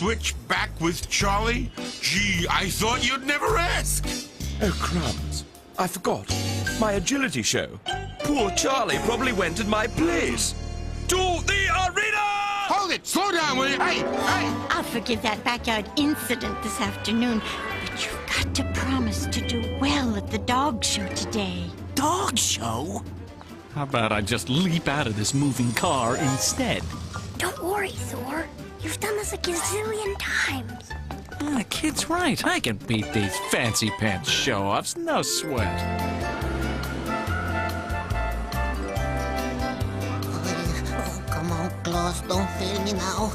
switch back with Charlie? Gee, I thought you'd never ask. Oh, crumbs. I forgot. My agility show. Poor Charlie probably went in my place. To the arena! Hold it! Slow down, will you? Hey! I'll forgive that backyard incident this afternoon, but you've got to promise to do well at the dog show today. Dog show? How about I just leap out of this moving car instead? Don't worry, Thor. You've done this a gazillion times. The kid's right. I can beat these fancy pants show-offs. No sweat. Oh, come on, Claus, don't fail me now.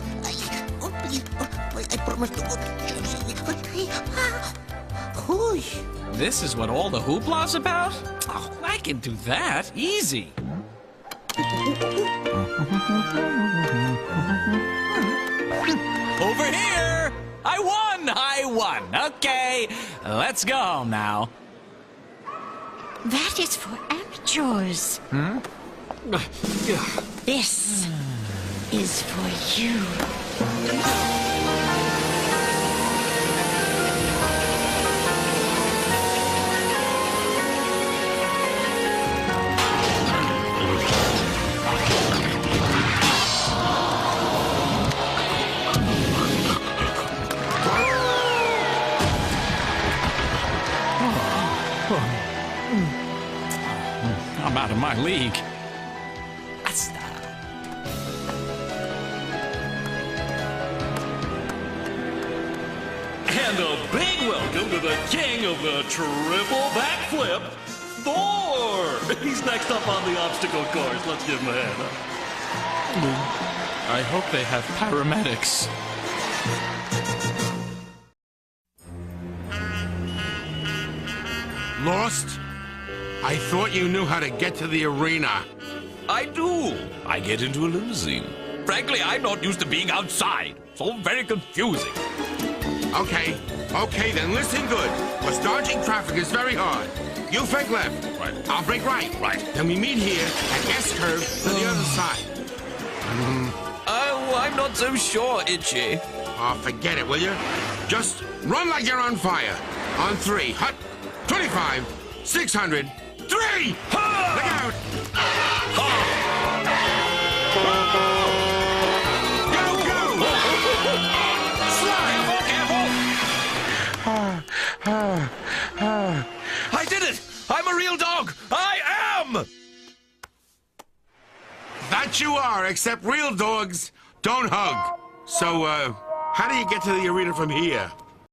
Please, I promise to go to Jersey. This is what all the hoopla's about? Oh, I can do that. Easy. Over here! I won! Okay, let's go home now. That is for amateurs. This is for you. I'm out of my league. And a big welcome to the king of the triple backflip, Thor! He's next up on the obstacle course. Let's give him a hand. I hope they have paramedics. Lost? I thought you knew how to get to the arena. I do. I get into a limousine. Frankly, I'm not used to being outside. It's all very confusing. Okay, then listen good. Because dodging traffic is very hard. You fake left. Right. I'll break right. Right. Then we meet here at S-curve to the other side. Oh, I'm not so sure, Itchy. Oh, forget it, will you? Just run like you're on fire. On 3. Hut. 25. 600. 3! Look out! I did it! I'm a real dog! I am! That you are, except real dogs don't hug. So, how do you get to the arena from here?